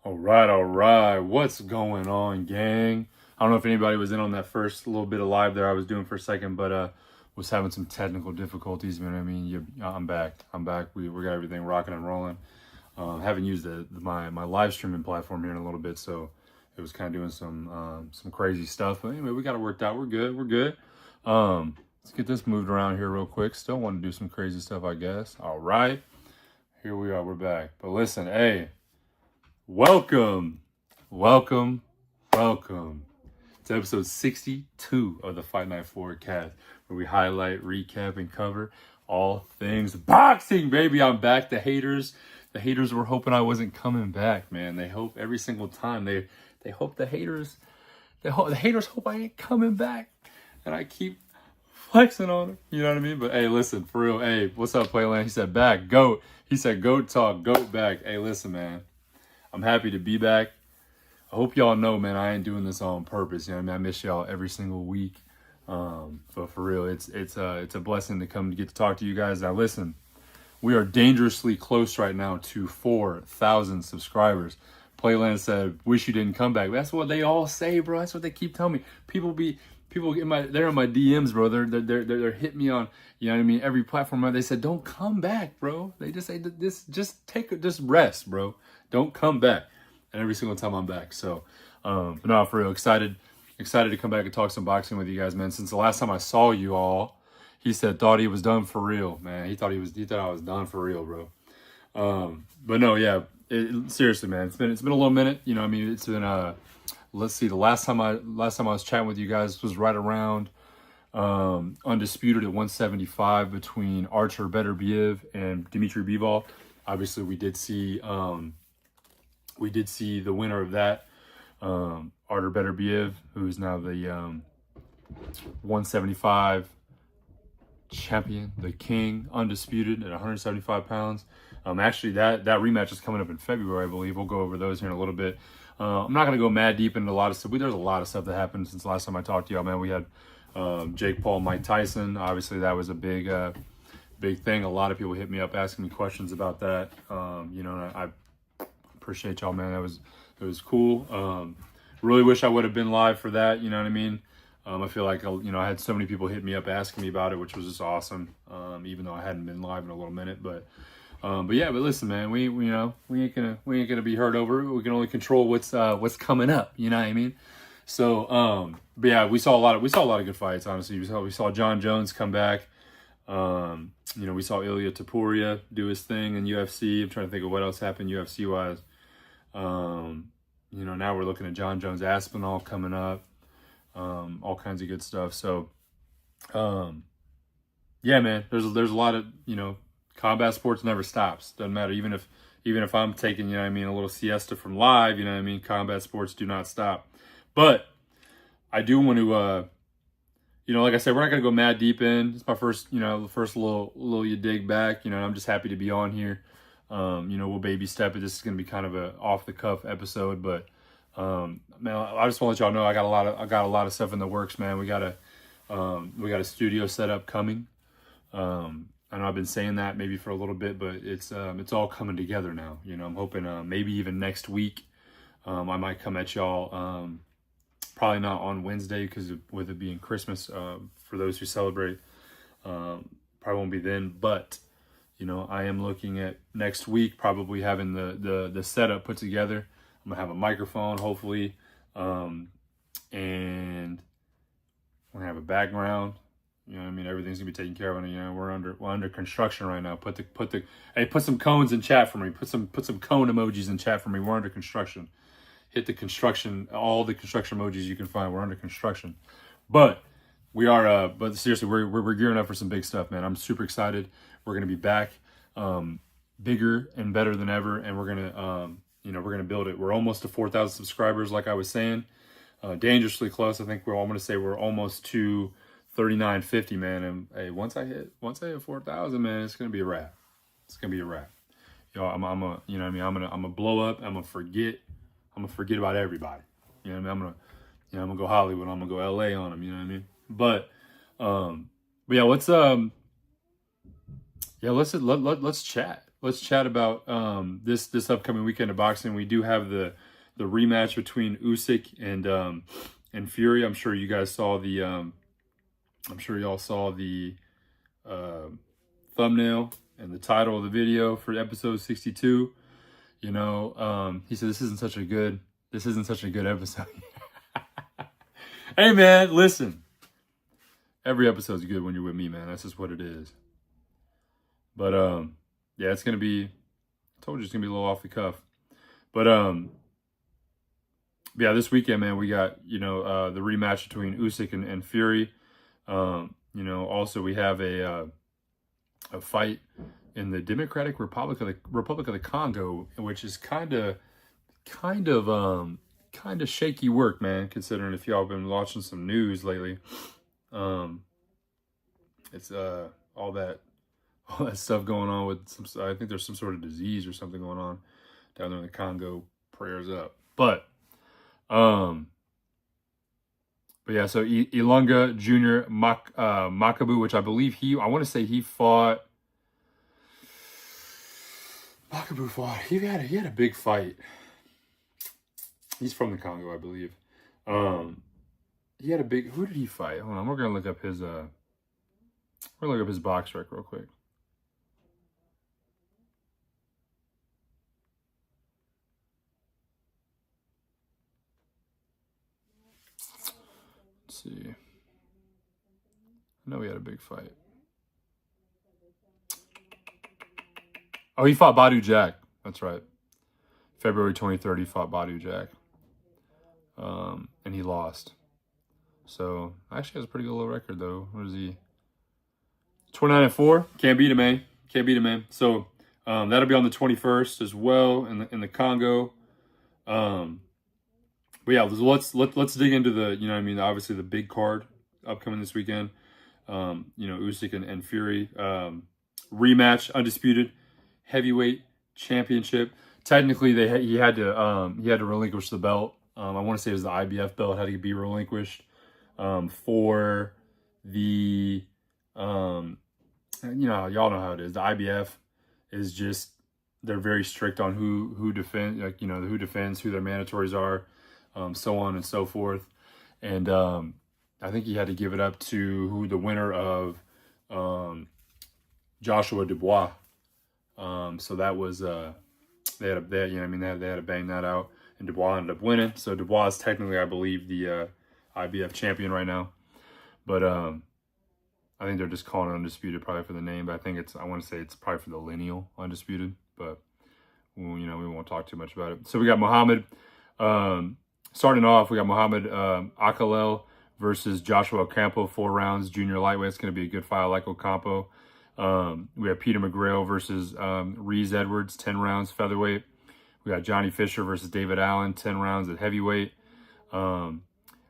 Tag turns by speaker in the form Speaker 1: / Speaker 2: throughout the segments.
Speaker 1: All right. What's going on, gang? I don't know if anybody was in on that first little bit of live there I was doing for a second, but was having some technical difficulties. You know what I mean? I'm back. We got everything rocking and rolling. Haven't used my live streaming platform here in a little bit, so it was kind of doing some crazy stuff. But anyway, we got it worked out. We're good. Let's get this moved around here real quick. Still want to do some crazy stuff, I guess. All right. Here we are. We're back. But listen, hey. Welcome to episode 62 of the Fight Night Forecast, where we highlight, recap, and cover all things boxing, baby. I'm back. The haters were hoping I wasn't coming back, man. They hope every single time. They hope the haters hope I ain't coming back, and I keep flexing on them. You know what I mean? But hey, listen, for real. Hey, what's up, Playland? He said back, goat. He said goat talk, goat back. Hey, listen, man. I'm happy to be back. I hope y'all know, man, I ain't doing this on purpose. You know what I mean? I miss y'all every single week. But for real, it's a blessing to come to get to talk to you guys. Now, listen, we are dangerously close right now to 4,000 subscribers. Playland said, wish you didn't come back. That's what they all say, bro. That's what they keep telling me. People they're in my DMs, bro. They're hitting me on, you know what I mean, every platform. They said, don't come back, bro. They just say this, just rest, bro. Don't come back. And every single time I'm back. So, but no, for real, excited to come back and talk some boxing with you guys, man. Since the last time I saw you all, he thought he was done for real, man. He thought I was done for real, bro. But no, yeah, seriously, man. It's been a little minute. You know, I mean, it's been let's see, the last time I was chatting with you guys was right around undisputed at 175 between Artur Beterbiev and Dmitry Bivol. Obviously, we did see the winner of that, Artur Beterbiev, who's now the 175 champion, the king, undisputed at 175 pounds. Actually, that rematch is coming up in February, I believe. We'll go over those here in a little bit. I'm not going to go mad deep into a lot of stuff. There's a lot of stuff that happened since the last time I talked to y'all, man. We had Jake Paul, Mike Tyson. Obviously, that was a big thing. A lot of people hit me up asking me questions about that. You know, I appreciate y'all, man. It was cool. Really wish I would have been live for that. You know what I mean? I feel like, you know, I had so many people hit me up asking me about it, which was just awesome. Even though I hadn't been live in a little minute, but listen, man, we ain't gonna be hurt over it. We can only control what's coming up. You know what I mean? So, but yeah, we saw a lot of good fights. Honestly, we saw John Jones come back. You know, we saw Ilya Topuria do his thing in UFC. I'm trying to think of what else happened UFC wise. You know, now we're looking at John Jones Aspinall coming up. All kinds of good stuff. So, yeah, man, there's a lot of, you know, combat sports never stops. Doesn't matter. Even if I'm taking, you know what I mean, a little siesta from live, you know what I mean, combat sports do not stop. But I do want to, you know, like I said, we're not going to go mad deep in. It's my first, you know, the first little you dig back. You know, I'm just happy to be on here. You know, we'll baby step it. This is going to be kind of a off the cuff episode, but man, I just want to let y'all know I got a lot of stuff in the works, man. We got a studio set up coming. I know I've been saying that maybe for a little bit, but it's all coming together now. You know, I'm hoping maybe even next week I might come at y'all. Probably not on Wednesday because with it being Christmas for those who celebrate. Probably won't be then, but you know, I am looking at next week probably having the setup put together. I'm gonna have a microphone, hopefully, and I'm gonna have a background. You know what I mean? Everything's gonna be taken care of. And, you know, we're under construction right now. Put some cones in chat for me. Put some cone emojis in chat for me. We're under construction. Hit the construction, all the construction emojis you can find. We're under construction. But we are but seriously, we're gearing up for some big stuff, man. I'm super excited. We're gonna be back bigger and better than ever, and we're gonna build it. We're almost to 4,000 subscribers, like I was saying. Dangerously close. I think I'm gonna say we're almost to 3950, man. And hey, once I hit 4,000, man, it's gonna be a wrap. It's gonna be a wrap. Yo, I'm you know what I mean, I'm gonna blow up. I'm gonna forget about everybody. You know what I mean? I'm gonna go Hollywood. I'm gonna go LA on them. You know what I mean? But yeah, let's chat. chat about this upcoming weekend of boxing. We do have the rematch between Usyk and Fury. I'm sure you guys saw the I'm sure y'all saw the thumbnail and the title of the video for episode 62. You know, he said this isn't such a good episode. Hey man, listen. Every episode's good when you're with me, man. That's just what it is. But yeah, it's gonna be. I told you it's gonna be a little off the cuff. But yeah, this weekend, man, we got the rematch between Usyk and Fury. You know, also we have a fight in the Democratic Republic of the Congo, which is kind of shaky work, man. Considering if y'all been watching some news lately, it's all that stuff going on with some. I think there's some sort of disease or something going on down there in the Congo. Prayers up, but yeah. So Ilunga Jr. Makabu, which I believe I want to say he fought. Makabu fought. He had a big fight. He's from the Congo, I believe. He had a big. Who did he fight? Hold on, we're gonna look up his. We're gonna look up his box rec real quick. Let's see. I know he had a big fight. Oh, he fought Badu Jack. That's right. February 23rd, he fought Badu Jack. And he lost. So, actually has a pretty good little record, though. What is he? 29-4. Can't beat him, man. Can't beat him, man. So, that'll be on the 21st as well in the Congo. But yeah, let's dig into the, you know what I mean, obviously the big card upcoming this weekend. Usyk and Fury. Rematch, undisputed heavyweight championship. Technically, he had to relinquish the belt. I want to say it was the IBF belt had to be relinquished for the y'all know how it is. The IBF is just, they're very strict on who defend, who defends, who their mandatories are, so on and so forth. And I think he had to give it up to the winner of Joshua Dubois. So that was they had to bang that out, and Dubois ended up winning. So Dubois is technically, I believe, the IBF champion right now. But I think they're just calling it undisputed probably for the name. But I want to say it's probably for the lineal undisputed. But we won't talk too much about it. So we got Muhammad. Starting off, we got Muhammad Akalel versus Joshua Ocampo, 4 rounds, junior lightweight. It's going to be a good fight. I like Ocampo. We have Peter McGrail versus Reese Edwards, 10 rounds, featherweight. We got Johnny Fisher versus David Allen, 10 rounds at heavyweight.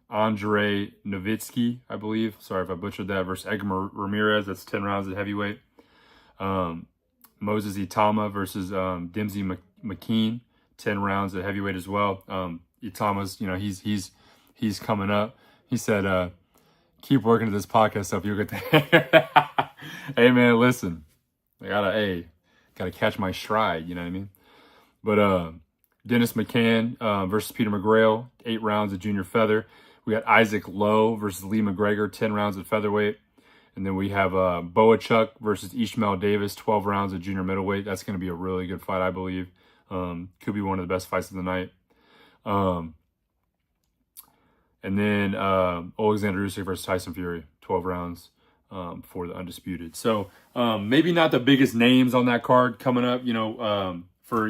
Speaker 1: Andre Nowitzki, I believe. Sorry if I butchered that. Versus Edgar Ramirez, that's 10 rounds at heavyweight. Moses Itama versus Dimsy McKean, 10 rounds at heavyweight as well. Itama's, he's coming up. He said, keep working at this podcast stuff. You'll get the Hey man, listen. I gotta catch my stride, you know what I mean? But Dennis McCann versus Peter McGrail, 8 rounds at junior feather. We got Isaac Lowe versus Lee McGregor, 10 rounds at featherweight. And then we have Boachuk versus Ishmael Davis, 12 rounds at junior middleweight. That's going to be a really good fight, I believe. Could be one of the best fights of the night. And then Alexander Usyk versus Tyson Fury, 12 rounds for the undisputed. So maybe not the biggest names on that card coming up, for,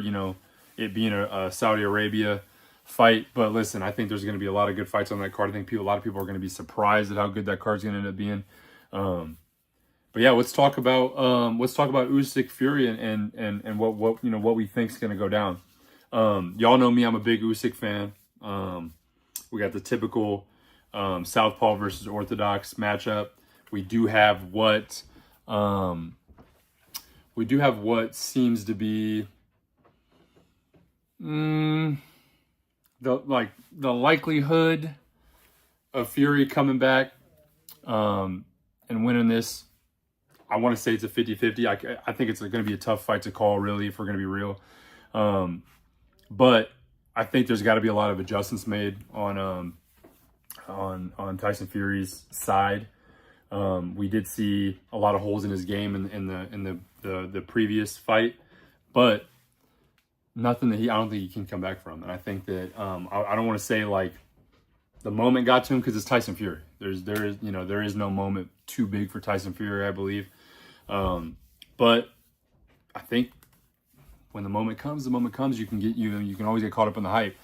Speaker 1: it being a Saudi Arabia fight. But listen, I think there's going to be a lot of good fights on that card. I think a lot of people are going to be surprised at how good that card's going to end up being. But yeah, let's talk about Usyk Fury and what we think is going to go down. Y'all know me, I'm a big Usyk fan. We got the typical Southpaw versus Orthodox matchup. We do have what seems to be the likelihood of Fury coming back and winning this I want to say it's a 50-50. I think it's going to be a tough fight to call, really, if we're going to be real. But I think there's got to be a lot of adjustments made on Tyson Fury's side. We did see a lot of holes in his game in the previous fight, but nothing that I don't think he can come back from. And I think that I don't want to say like the moment got to him, because it's Tyson Fury. There is no moment too big for Tyson Fury, I believe. But I think when the moment comes, you can always get caught up in the hype.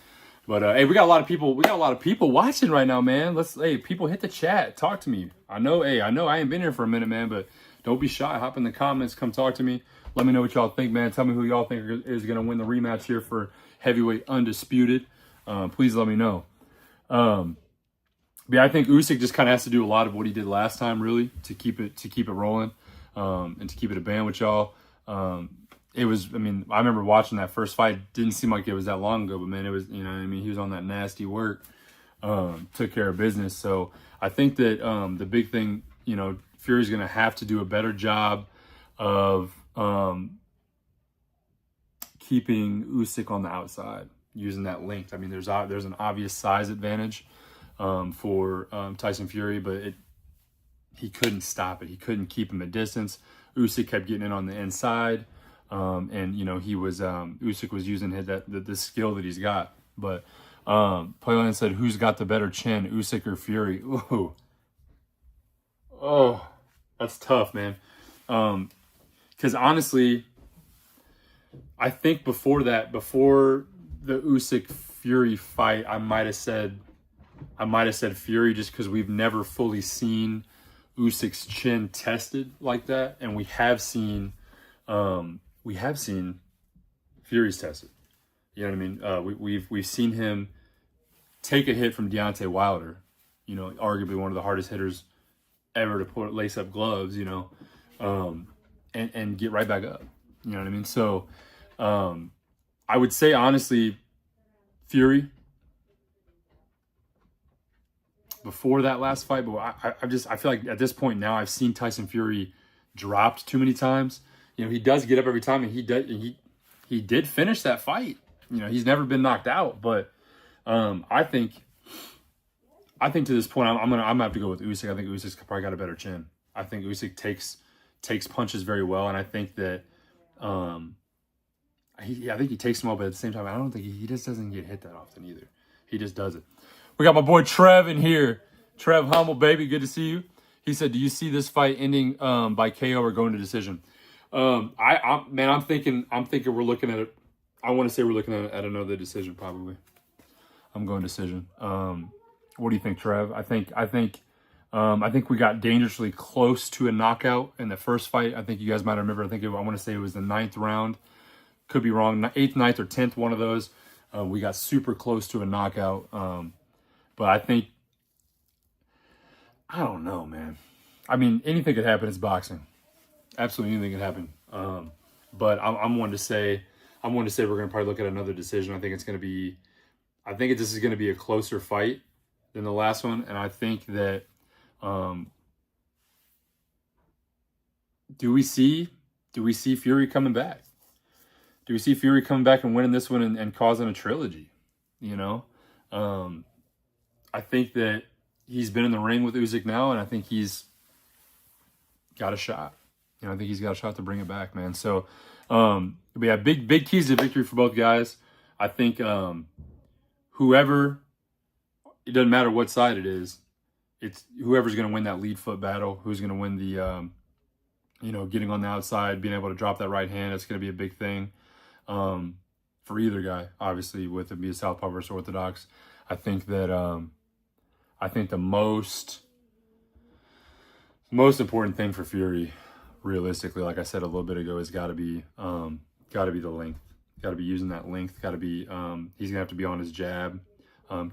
Speaker 1: But hey, we got a lot of people watching right now, man. People hit the chat, talk to me. I know I ain't been here for a minute, man, but don't be shy. Hop in the comments, come talk to me. Let me know what y'all think, man. Tell me who y'all think is gonna win the rematch here for heavyweight undisputed. Please let me know. But yeah, I think Usyk just kind of has to do a lot of what he did last time, really, to keep it rolling, and to keep it a band with y'all. I remember watching that first fight. Didn't seem like it was that long ago, but man, it was, he was on that nasty work, took care of business. So I think that the big thing, Fury's going to have to do a better job of keeping Usyk on the outside, using that length. I mean, there's an obvious size advantage for Tyson Fury, but he couldn't stop it. He couldn't keep him at distance. Usyk kept getting in on the inside. Usyk was using the skill that he's got. But Playland said, who's got the better chin, Usyk or Fury? Ooh. Oh, that's tough, man. Because honestly, I think before the Usyk Fury fight, I might have said Fury, just because we've never fully seen Usyk's chin tested like that, and we have seen Fury's tested. You know what I mean? We've seen him take a hit from Deontay Wilder, arguably one of the hardest hitters ever to lace up gloves, and get right back up. You know what I mean? So I would say, honestly, Fury before that last fight, but I feel like at this point now I've seen Tyson Fury dropped too many times. He does get up every time, and he did finish that fight. He's never been knocked out, but I think to this point I'm gonna have to go with Usyk. I think Usyk's probably got a better chin. I think Usyk takes punches very well, and I think that I think he takes them all, but at the same time I don't think he just doesn't get hit that often either. He just doesn't. We got my boy Trev in here. Trev Hummel, baby, good to see you. He said, "Do you see this fight ending by KO or going to decision?" I'm thinking we're looking at it. I want to say we're looking at another decision, probably. I'm going decision. What do you think, Trev? I think we got dangerously close to a knockout in the first fight. I think you guys might remember. I want to say it was the 9th round. Could be wrong. 8th, 9th, or 10th, one of those. We got super close to a knockout. But I don't know, man. I mean, anything could happen. It's boxing. Absolutely anything could happen. But I'm one to say we're going to probably look at another decision. I think this is going to be a closer fight than the last one. And I think that, do we see Fury coming back? Do we see Fury coming back and winning this one and causing a trilogy? I think that he's been in the ring with Usyk now, and I think he's got a shot. I think he's got a shot to bring it back, man. So, but yeah, big keys to victory for both guys. I think whoever, it doesn't matter what side it is, it's whoever's going to win that lead foot battle, who's going to win the, getting on the outside, being able to drop that right hand. It's going to be a big thing for either guy, obviously, with it be a southpaw versus orthodox. I think that the most important thing for Fury, realistically, like I said a little bit ago, is got to be the length. Got to be using that length. Got to be he's gonna have to be on his jab,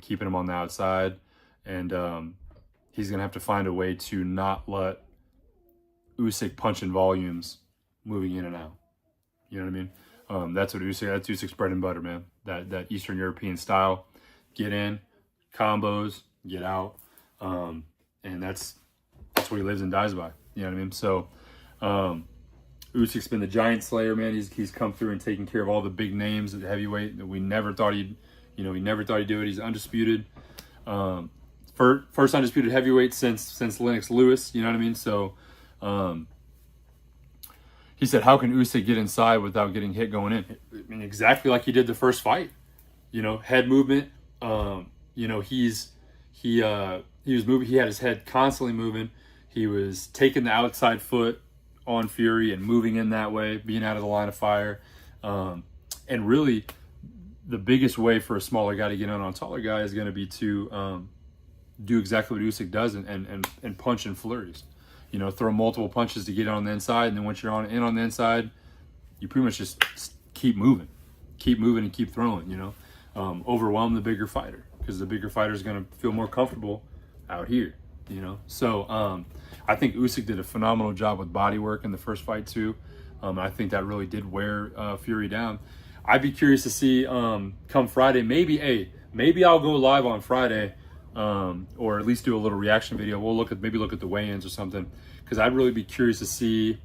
Speaker 1: keeping him on the outside, and he's gonna have to find a way to not let Usyk punch in volumes, moving in and out. You know what I mean? That's Usyk's bread and butter, man. That Eastern European style, get in, combos, get out, and that's what he lives and dies by. You know what I mean? So Usyk's been the giant slayer, man. He's come through and taken care of all the big names at the heavyweight that we never thought he'd do it. He's undisputed. First undisputed heavyweight since Lennox Lewis, you know what I mean? So he said, how can Usyk get inside without getting hit going in? I mean, exactly like he did the first fight. You know, head movement. You know, he was moving. He had his head constantly moving. He was taking the outside foot on Fury and moving in that way, being out of the line of fire. And really, the biggest way for a smaller guy to get on a taller guy is going to be to do exactly what Usyk does and punch in flurries. You know, throw multiple punches to get on the inside, and then once you're in on the inside, you pretty much just keep moving and keep throwing. You know, overwhelm the bigger fighter, because the bigger fighter is going to feel more comfortable out here. You know, so I think Usyk did a phenomenal job with body work in the first fight too. I think that really did wear Fury down. I'd be curious to see come Friday. Maybe I'll go live on Friday. Or at least do a little reaction video. We'll look at the weigh-ins or something, because I'd really be curious to see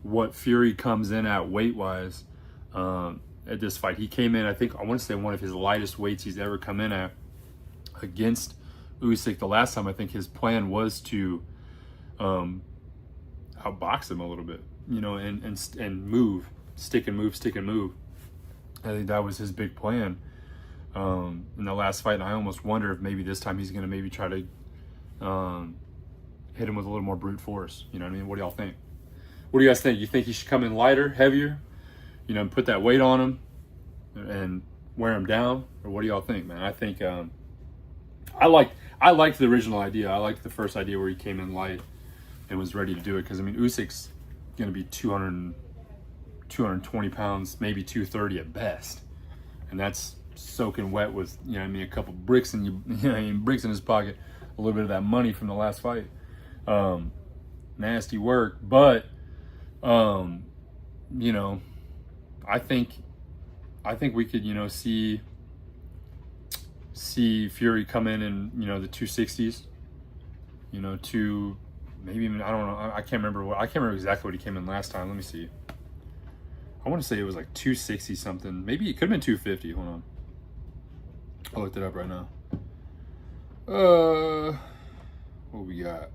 Speaker 1: what Fury comes in at weight-wise at this fight. He came in, I want to say, one of his lightest weights he's ever come in at against Usyk the last time. I think his plan was to outbox him a little bit, you know, and move, stick and move. I think that was his big plan in the last fight, and I almost wonder if maybe this time he's going to maybe try to hit him with a little more brute force. You know what I mean? What do y'all think? What do you guys think? You think he should come in lighter, heavier, you know, and put that weight on him and wear him down? Or what do y'all think, man? I think I liked the original idea. I liked the first idea where he came in light and was ready to do it, because I mean, Usyk's going to be 220 pounds, maybe 230 at best, and that's soaking wet with, you know what I mean, a couple bricks bricks in his pocket, a little bit of that money from the last fight. Nasty work, but you know, I think we could, you know, see Fury come in, you know, the 260s, you know, to maybe even, I don't know, I can't remember exactly what he came in last time. Let me see. I want to say it was like 260 something. Maybe it could have been 250. Hold on. I looked it up right now. What we got?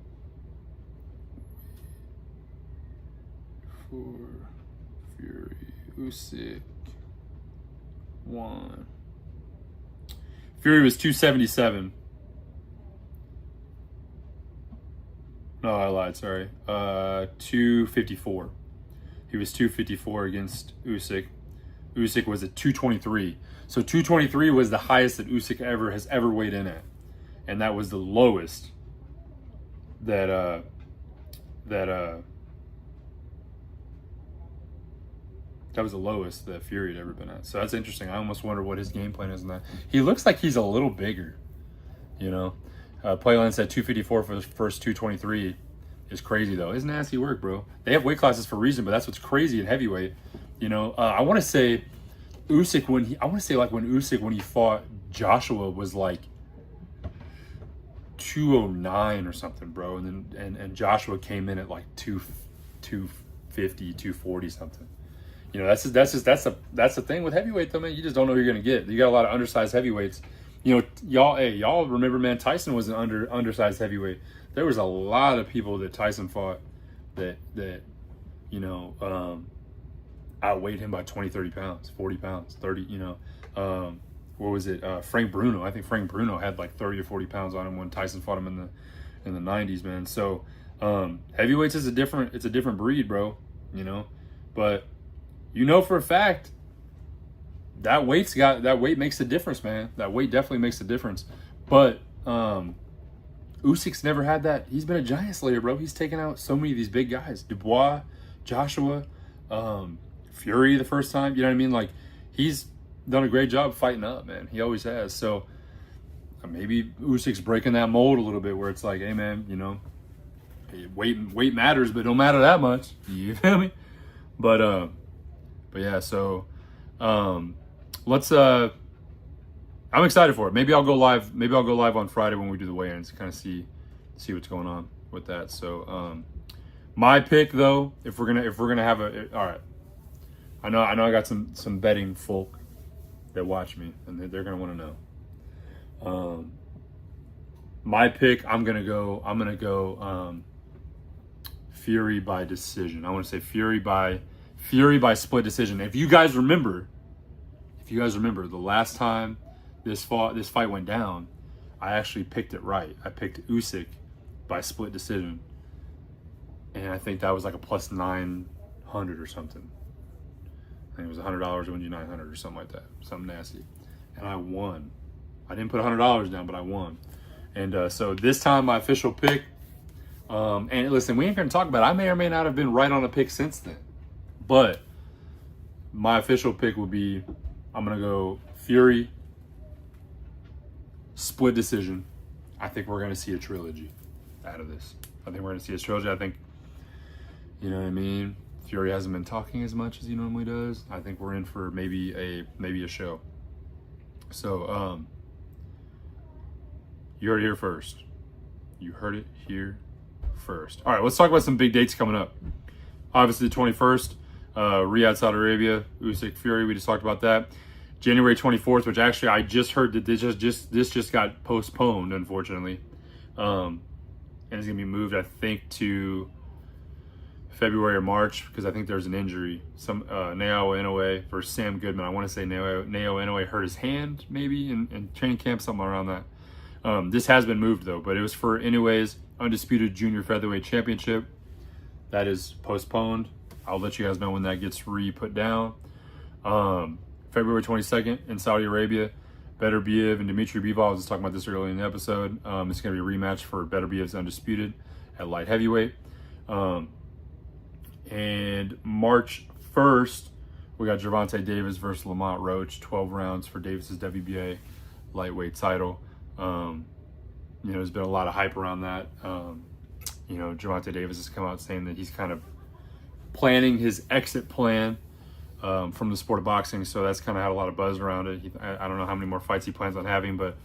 Speaker 1: For Fury Usyk 1. Fury was 277. No, I lied. Sorry. 254. He was 254 against Usyk. Usyk was at 223. So 223 was the highest that Usyk has ever weighed in at, and that was the lowest that was the lowest that Fury had ever been at. So that's interesting. I almost wonder what his game plan is in that. He looks like he's a little bigger, you know. Playland said 254 for the first 223 is crazy though. It's nasty work, bro. They have weight classes for a reason, but that's what's crazy in heavyweight. You know, I want to say Usyk when he fought Joshua was like 209 or something, bro, and Joshua came in at like 250, 240 something. You know, that's the thing with heavyweight though, man. You just don't know who you're gonna get. You got a lot of undersized heavyweights. You know, y'all remember, man, Tyson was an undersized heavyweight. There was a lot of people that Tyson fought that you know, outweighed him by 20, 30 pounds, 40 pounds, 30, you know. What was it? Frank Bruno. I think Frank Bruno had like 30 or 40 pounds on him when Tyson fought him in the 90s, man. So heavyweights is a different breed, bro, you know. But you know for a fact that weight makes a difference, man. That weight definitely makes a difference. But Usyk's never had that. He's been a giant slayer, bro. He's taken out so many of these big guys. Dubois, Joshua, Fury the first time. You know what I mean? Like, he's done a great job fighting up, man. He always has. So maybe Usyk's breaking that mold a little bit, where it's like, hey, man, you know, weight matters, but don't matter that much. You feel me? But yeah. So let's. I'm excited for it. Maybe I'll go live. Maybe I'll go live on Friday when we do the weigh-ins to kind of see what's going on with that. So, My pick, though, if we're gonna have all right. I know I got some betting folk that watch me, and they're gonna want to know. My pick, I'm gonna go Fury by decision. I want to say Fury by split decision. If you guys remember, the last time this fight went down, I actually picked it right. I picked Usyk by split decision, and I think that was like a plus 900 or something. I think it was $100 to win you 900 or something like that, something nasty, and I won. I didn't put $100 down, but I won. And so this time, my official pick. And listen, we ain't gonna talk about it. I may or may not have been right on a pick since then, but my official pick would be, I'm gonna go Fury split decision. I think we're gonna see a trilogy out of this. I think we're gonna see a trilogy. I think, you know what I mean. Fury hasn't been talking as much as he normally does. I think we're in for maybe a show. So you heard it here first. You heard it here first. All right, let's talk about some big dates coming up. Obviously, the 21st, Riyadh, Saudi Arabia, Usyk Fury. We just talked about that. January 24th, which actually I just heard that this just got postponed, unfortunately, and it's gonna be moved, I think, to February or March, because I think there's an injury. Some Nao Inoue versus Sam Goodman. I want to say Nao Inoue hurt his hand maybe in training camp, something around that. This has been moved though, but it was for Inoue's undisputed junior featherweight championship. That is postponed. I'll let you guys know when that gets re-put down. February 22nd in Saudi Arabia, Beterbiev and Dmitry Bivol. I was just talking about this earlier in the episode. It's going to be a rematch for Beterbiev's undisputed at light heavyweight. And March 1st, we got Gervonta Davis versus Lamont Roach, 12 rounds for Davis's WBA lightweight title. There's been a lot of hype around that. Gervonta Davis has come out saying that he's kind of planning his exit plan from the sport of boxing, so that's kind of had a lot of buzz around it. I don't know how many more fights he plans on having, but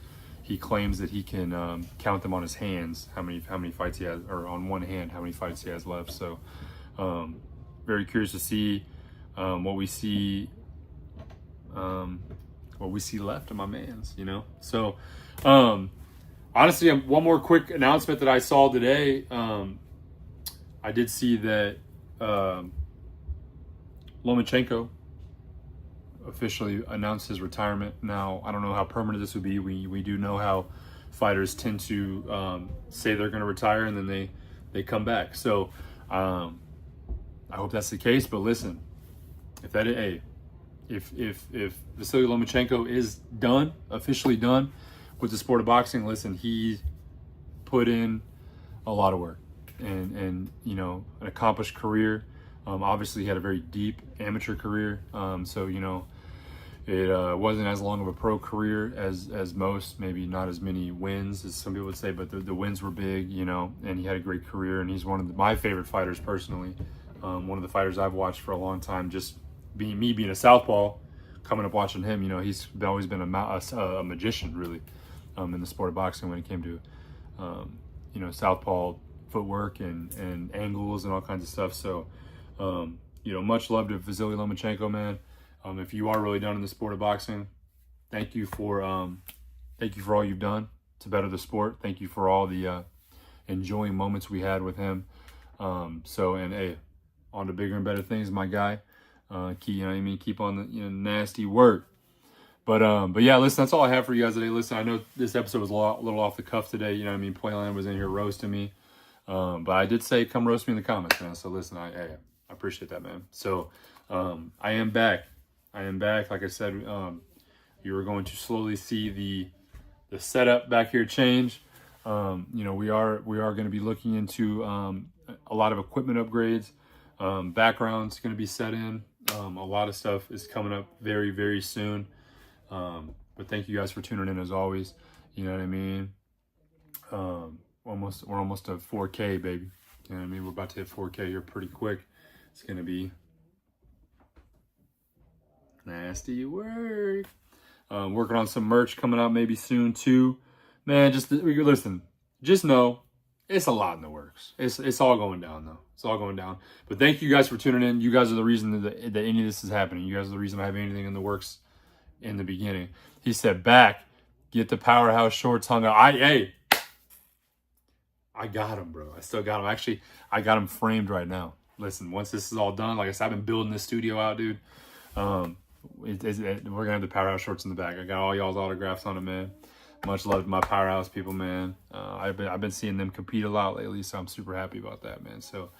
Speaker 1: he claims that he can count them on his hands, how many fights he has, or on one hand, how many fights he has left. So very curious to see what we see left of my mans, So honestly, one more quick announcement that I saw today. I did see that Lomachenko officially announced his retirement. Now, I don't know how permanent this would be. We do know how fighters tend to say they're going to retire and then they come back. So I hope that's the case. But listen, if Vasily Lomachenko is done, officially done with the sport of boxing, listen, he put in a lot of work and an accomplished career. Obviously, he had a very deep amateur career. It wasn't as long of a pro career as most, maybe not as many wins as some people would say, but the wins were big, and he had a great career. And he's one of my favorite fighters personally. One of the fighters I've watched for a long time, just being a southpaw, coming up watching him, he's always been a magician, really, in the sport of boxing when it came to, southpaw footwork and angles and all kinds of stuff. So, much love to Vasily Lomachenko, man. If you are really done in the sport of boxing, thank you for all you've done to better the sport. Thank you for all the enjoying moments we had with him. Hey, on to bigger and better things, my guy. Keep on the nasty work. But yeah, listen, that's all I have for you guys today. Listen, I know this episode was a little off the cuff today. Playland was in here roasting me. But I did say come roast me in the comments, man. So listen, I appreciate that, man. So I am back. Like I said, you are going to slowly see the setup back here change. We are going to be looking into a lot of equipment upgrades. Background's going to be set in. A lot of stuff is coming up very, very soon. But thank you guys for tuning in as always. You know what I mean? We're almost to 4K, baby. You know what I mean? We're about to hit 4K here pretty quick. It's going to be nasty work. Working on some merch coming out maybe soon too. Man, listen, just know It's a lot in the works. It's all going down, though. It's all going down. But thank you guys for tuning in. You guys are the reason that any of this is happening. You guys are the reason I have anything in the works in the beginning. He said, back, get the Powerhouse shorts hung up. I got them, bro. I still got them. Actually, I got them framed right now. Listen, once this is all done, like I said, I've been building this studio out, dude. We're going to have the Powerhouse shorts in the back. I got all y'all's autographs on them, man. Much love to my Powerhouse people, man. I've been seeing them compete a lot lately, so I'm super happy about that, man. So,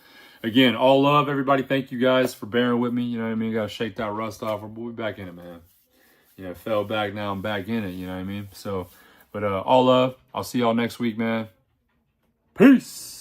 Speaker 1: again, all love, everybody. Thank you guys for bearing with me. You know what I mean? Got to shake that rust off. We'll be back in it, man. You know, fell back, now I'm back in it. You know what I mean? So, but all love. I'll see y'all next week, man. Peace.